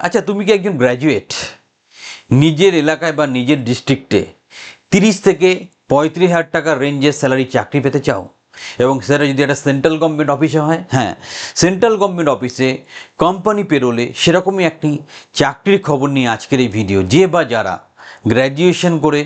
আচ্ছা, তুমি কি একজন গ্র্যাজুয়েট, নিজের এলাকায় বা নিজের ডিস্ট্রিক্টে 30 থেকে 35,000 টাকার রেঞ্জের স্যালারি চাকরি পেতে চাও? এবং সেটা যদি একটা সেন্ট্রাল গভর্নমেন্ট অফিসে হয়, হ্যাঁ, সেন্ট্রাল গভর্নমেন্ট অফিসে কোম্পানি পেরোলে সেরকমই একটি চাকরির খবর নিয়ে আজকের এই ভিডিও। যে বা যারা গ্র্যাজুয়েশন করে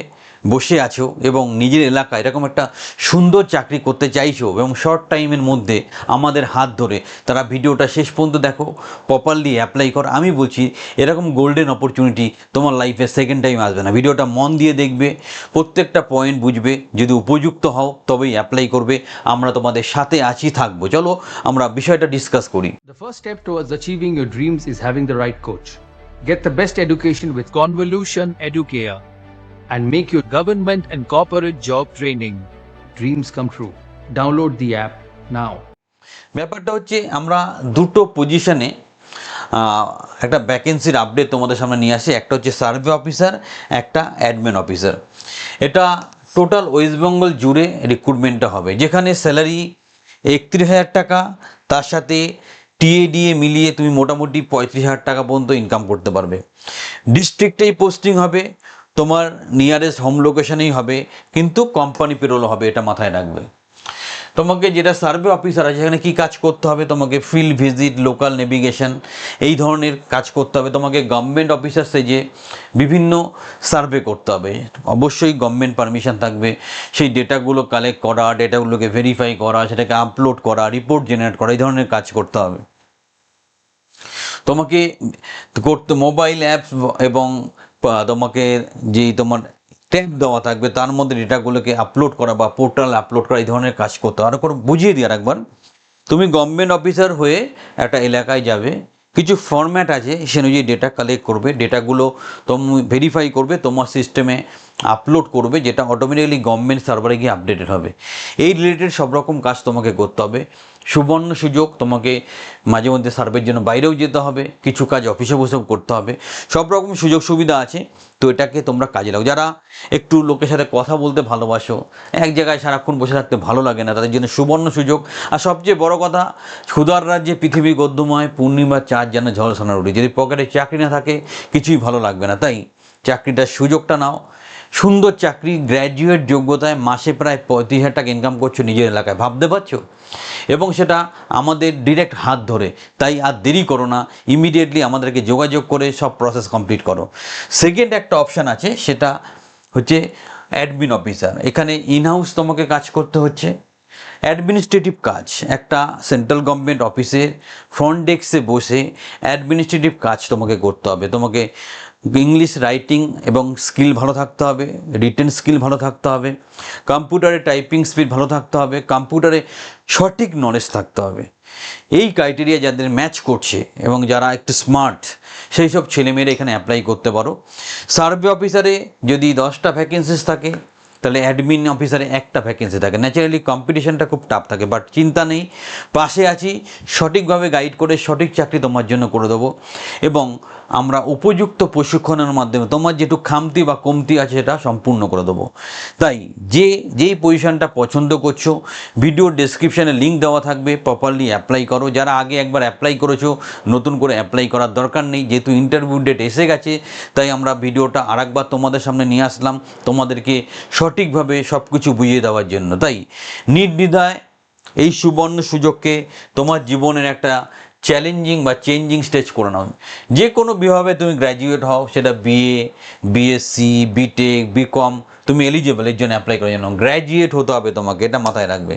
বসে আছো এবং নিজের এলাকায় এরকম একটা সুন্দর চাকরি করতে চাইছো এবং শর্ট টাইমের মধ্যে আমাদের হাত ধরে, তারা ভিডিওটা শেষ পর্যন্ত দেখো, প্রপারলি অ্যাপ্লাই করো। আমি বলছি এরকম গোল্ডেন অপরচুনিটি তোমার লাইফে সেকেন্ড টাইম আসবে না। ভিডিওটা মন দিয়ে দেখবে, প্রত্যেকটা পয়েন্ট বুঝবে, যদি উপযুক্ত হও তবেই অ্যাপ্লাই করবে। আমরা তোমাদের সাথে আছি, থাকবো। চলো আমরা বিষয়টা ডিসকাস করি। The first step towards achieving your dreams is having the right coach. Get the best education with Convolution Educare and make your government and corporate job training dreams come true. Download the app now. ব্যাপারটা হচ্ছে, আমরা দুটো পজিশনে একটা ভ্যাকেন্সির update তোমাদের সামনে নিয়ে আসি। একটা হচ্ছে সার্ভে অফিসার, একটা অ্যাডমিন অফিসার। এটা টোটাল ওয়েস্ট বেঙ্গল জুড়ে রিক্রুটমেন্টটা হবে, যেখানে স্যালারি 31,000 টাকা, তার সাথে টিএডিএ মিলিয়ে তুমি মোটামুটি 35,000 টাকা পর্যন্ত ইনকাম করতে পারবে। ডিস্ট্রিক্টেই পোস্টিং হবে, তোমার নিয়ারেস্ট হোম লোকেশনেই হবে, কিন্তু কোম্পানি পেরোল হবে, এটা মাথায় রাখবে। তোমাকে যেটা সার্ভে অফিসার আছে সেখানে কী কাজ করতে হবে, তোমাকে ফিল্ড ভিজিট, লোকাল নেভিগেশন, এই ধরনের কাজ করতে হবে। তোমাকে গভর্নমেন্ট অফিসার সেজে বিভিন্ন সার্ভে করতে হবে, অবশ্যই গভর্নমেন্ট পারমিশন থাকবে। সেই ডেটাগুলো কালেক্ট করা, ডেটাগুলোকে ভেরিফাই করা, সেটাকে আপলোড করা, রিপোর্ট জেনারেট করা, এই ধরনের কাজ করতে হবে। তোমাকে করতে মোবাইল অ্যাপস এবং তোমাকে যেই তোমার ট্যাব দেওয়া থাকবে তার মধ্যে ডেটাগুলোকে আপলোড করা বা পোর্টাল আপলোড করা, এই ধরনের কাজ করতে হবে। আরও করে বুঝিয়ে দিই আরেকবার, তুমি গভর্নমেন্ট অফিসার হয়ে একটা এলাকায় যাবে, কিছু ফরম্যাট আছে, সে অনুযায়ী ডেটা কালেক্ট করবে, ডেটাগুলো তুমি ভেরিফাই করবে, তোমার সিস্টেমে আপলোড করবে, যেটা অটোমেটিক্যালি গভর্নমেন্ট সার্ভারে গিয়ে আপডেটেড হবে। এই রিলেটেড সব রকম কাজ তোমাকে করতে হবে। সুবর্ণ সুযোগ, তোমাকে মাঝে মধ্যে সার্ভের জন্য বাইরেও যেতে হবে, কিছু কাজ অফিসে বসেও করতে হবে, সব রকম সুযোগ সুবিধা আছে। তো এটাকে তোমরা কাজে লাগাও। যারা একটু লোকের সাথে কথা বলতে ভালোবাসো, এক জায়গায় সারাক্ষণ বসে থাকতে ভালো লাগে না, তাদের জন্য সুবর্ণ সুযোগ। আর সবচেয়ে বড় কথা, ক্ষুধার রাজ্যে পৃথিবী গদ্যময়, পূর্ণিমার চাঁদ যেন ঝলসানো রুটি। যদি পকেটে চাকরি না থাকে কিছুই ভালো লাগবে না। তাই চাকরিটার সুযোগটা নাও। সুন্দর চাকরি, গ্র্যাজুয়েট যোগ্যতায় মাসে প্রায় 35,000 টাকা ইনকাম করছো নিজের এলাকায়, ভাবতে পারছো? এবং সেটা আমাদের ডিরেক্ট হাত ধরে। তাই আর দেরি করো না, ইমিডিয়েটলি আমাদেরকে যোগাযোগ করে সব প্রসেস কমপ্লিট করো। সেকেন্ড একটা অপশান আছে, সেটা হচ্ছে অ্যাডমিন অফিসার। এখানে ইনহাউস তোমাকে কাজ করতে হচ্ছে, অ্যাডমিনিস্ট্রেটিভ কাজ। একটা সেন্ট্রাল গভর্নমেন্ট অফিসে ফ্রন্ট ডেস্কে বসে অ্যাডমিনিস্ট্রেটিভ কাজ তোমাকে করতে হবে। তোমাকে ইংলিশ রাইটিং এবং স্কিল ভালো থাকতে হবে, রিটেন স্কিল ভালো থাকতে হবে, কম্পিউটারে টাইপিং স্পিড ভালো থাকতে হবে, কম্পিউটারে সঠিক নলেজ থাকতে হবে। এই ক্রাইটেরিয়া যাদের ম্যাচ করছে এবং যারা একটু স্মার্ট, সেই সব ছেলেমেয়েরা এখানে অ্যাপ্লাই করতে পারো। সার্ভে অফিসারে যদি 10টা ভ্যাকেন্সিস থাকে, তাহলে অ্যাডমিন অফিসারে একটা ভ্যাকেন্সি থাকে। ন্যাচারালি কম্পিটিশনটা খুব টাফ থাকে, বাট চিন্তা নেই, পাশে আছি, সঠিকভাবে গাইড করে সঠিক চাকরি তোমার জন্য করে দেবো। এবং আমরা উপযুক্ত প্রশিক্ষণের মাধ্যমে তোমার যেটুকু খামতি বা কমতি আছে সেটা সম্পূর্ণ করে দেবো। তাই যেই পজিশনটা পছন্দ করছো, ভিডিও ডেসক্রিপশানে লিঙ্ক দেওয়া থাকবে, প্রপারলি অ্যাপ্লাই করো। যারা আগে একবার অ্যাপ্লাই করেছো, নতুন করে অ্যাপ্লাই করার দরকার নেই, যেহেতু ইন্টারভিউ ডেট এসে গেছে। তাই আমরা ভিডিওটা আরেকবার তোমাদের সামনে নিয়ে আসলাম, তোমাদেরকে সঠিকভাবে সব কিছু বুঝিয়ে দেওয়ার জন্য। তাই নির্দ্বিধায় এই সুবর্ণ সুযোগকে তোমার জীবনের একটা চ্যালেঞ্জিং বা চেঞ্জিং স্টেজ করে নাও। যে কোনো বিভাগে তুমি গ্র্যাজুয়েট হও, সেটা বিএ, বিএসসি, বিটেক, বিকম, তুমি এলিজিবল এর জন্য অ্যাপ্লাই করার জন্য। গ্র্যাজুয়েট হতে হবে তোমাকে, এটা মাথায় রাখবে।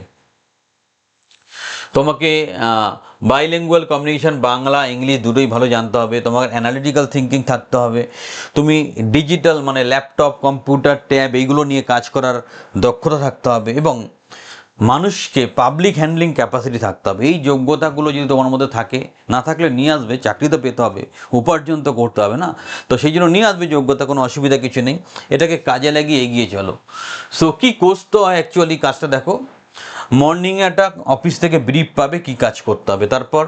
তোমাকে বাইলিঙ্গুয়াল কমিউনিকেশন, বাংলা ইংলিশ দুটোই ভালো জানতে হবে। তোমাকে অ্যানালিটিক্যাল থিঙ্কিং থাকতে হবে। তুমি ডিজিটাল মানে ল্যাপটপ, কম্পিউটার, ট্যাব এইগুলো নিয়ে কাজ করার দক্ষতা থাকতে হবে। এবং মানুষকে পাবলিক হ্যান্ডলিং ক্যাপাসিটি থাকতে হবে। এই যোগ্যতাগুলো যদি তোমার মধ্যে থাকে, না থাকলে নিয়ে আসবে, চাকরি তো পেতে হবে, উপার্জন তো করতে হবে না। তো সেই জন্য নিয়ে আসবে যোগ্যতা, কোনো অসুবিধা কিছু নেই। এটাকে কাজে লাগিয়ে এগিয়ে চলো। সো কী করতে হয় অ্যাকচুয়ালি, কাজটা দেখো। মর্নিংয়ে একটা অফিস থেকে ব্রিফ পাবে কী কাজ করতে হবে, তারপর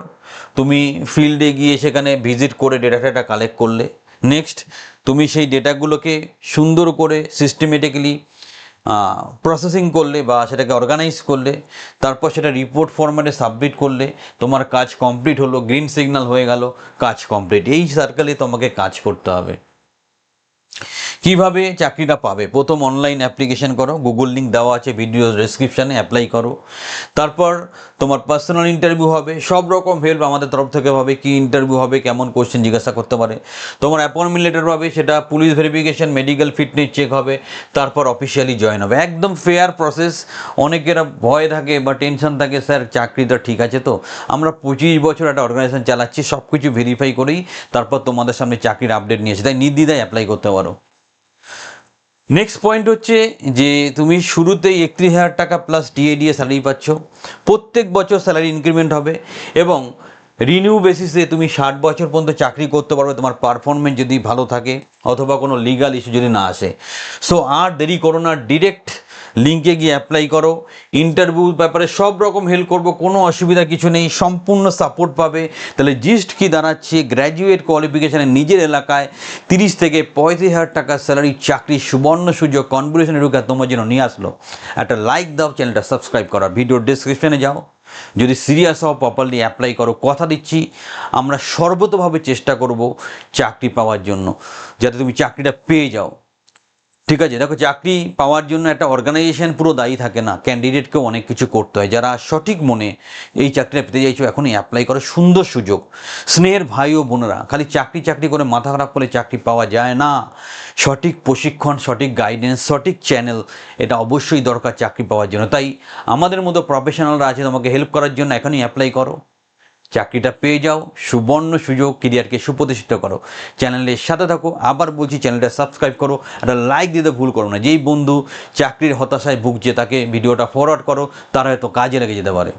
তুমি ফিল্ডে গিয়ে সেখানে ভিজিট করে ডেটা কালেক্ট করলে। নেক্সট তুমি সেই ডেটাগুলোকে সুন্দর করে সিস্টেমেটিক্যালি প্রসেসিং করলে বা সেটাকে অর্গানাইজ করলে, তারপর সেটা রিপোর্ট ফরম্যাটে সাবমিট করলে তোমার কাজ কমপ্লিট হলো, গ্রিন সিগন্যাল হয়ে গেল, কাজ কমপ্লিট। এই সার্কেলে তোমাকে কাজ করতে হবে। কিভাবে চাকরিটা পাবে? প্রথম অনলাইন অ্যাপ্লিকেশন করো, গুগল লিঙ্ক দেওয়া আছে ভিডিও ডেসক্রিপশানে, অ্যাপ্লাই করো। তারপর তোমার পার্সোনাল ইন্টারভিউ হবে, সব রকম হেল্প আমাদের তরফ থেকে হবে। কি ইন্টারভিউ হবে, কেমন কোশ্চেন জিজ্ঞাসা করতে পারে, তোমার অ্যাপয়েন্টমেন্ট লেটার পাবে, সেটা police verification, medical fitness check হবে, তারপর অফিসিয়ালি জয়েন হবে। একদম ফেয়ার প্রসেস। অনেকেরা ভয় থাকে বা টেনশন থাকে, স্যার চাকরিটা ঠিক আছে তো? আমরা 25 বছর একটা অর্গানাইজেশন চালাচ্ছি, সব কিছু ভেরিফাই করেই তারপর তোমাদের সামনে চাকরির আপডেট নিয়েছি, তাই নির্দ্বিধায় অ্যাপ্লাই করতে পারো। নেক্সট পয়েন্ট হচ্ছে যে তুমি শুরুতেই 31,000 টাকা প্লাস ডিএডিএ স্যালারি পাচ্ছ। প্রত্যেক বছর স্যালারি ইনক্রিমেন্ট হবে এবং রিনিউ বেসিসে তুমি 60 বছর পর্যন্ত চাকরি করতে পারবে, তোমার পারফরমেন্স যদি ভালো থাকে অথবা কোনো লিগাল ইস্যু যদি না আসে। সো আর দেরি করো না, ডিরেক্ট লিঙ্কে গিয়ে অ্যাপ্লাই করো। ইন্টারভিউর ব্যাপারে সব রকম হেল্প করবো, কোনো অসুবিধা কিছু নেই, সম্পূর্ণ সাপোর্ট পাবে। তাহলে জিস্ট কি দাঁড়াচ্ছে, গ্র্যাজুয়েট কোয়ালিফিকেশানে নিজের এলাকায় 30 থেকে 35,000 টাকা স্যালারি চাকরির সুবর্ণ সুযোগ কনভলিউশন এডুকেশন তোমার জন্য নিয়ে আসলো। একটা লাইক দাও, চ্যানেলটা সাবস্ক্রাইব করো, ভিডিও ডেসক্রিপশনে যাও। যদি সিরিয়াস হও, প্রপারলি অ্যাপ্লাই করো। কথা দিচ্ছি আমরা সর্বতভাবে চেষ্টা করব চাকরি পাওয়ার জন্য, যাতে তুমি চাকরিটা পেয়ে যাও। ঠিক আছে? দেখো, চাকরি পাওয়ার জন্য একটা অর্গানাইজেশন পুরো দায়ী থাকে না, ক্যান্ডিডেটকেও অনেক কিছু করতে হয়। যারা সঠিক মনে এই চাকরিটা পেতে চাইছো, এখনই অ্যাপ্লাই করো, সুন্দর সুযোগ। স্নেহের ভাই ও বোনেরা, খালি চাকরি চাকরি করে মাথা খারাপ করলে চাকরি পাওয়া যায় না। সঠিক প্রশিক্ষণ, সঠিক গাইডেন্স, সঠিক চ্যানেল, এটা অবশ্যই দরকার চাকরি পাওয়ার জন্য। তাই আমাদের মতো প্রফেশনালরা আছে তোমাকে হেল্প করার জন্য, এখনই অ্যাপ্লাই করো, চাকরিটা পেয়ে যাও, সুবর্ণ সুযোগ, কেরিয়ারকে সুপ্রতিষ্ঠিত করো। চ্যানেলের সাথে থাকো, আবার বলছি চ্যানেলটা সাবস্ক্রাইব করো, একটা লাইক দিতে ভুল করো না। যেই বন্ধু চাকরির হতাশায় ভুগছে তাকে ভিডিওটা ফরওয়ার্ড করো, তারা হয়তো কাজে লেগে যেতে পারে।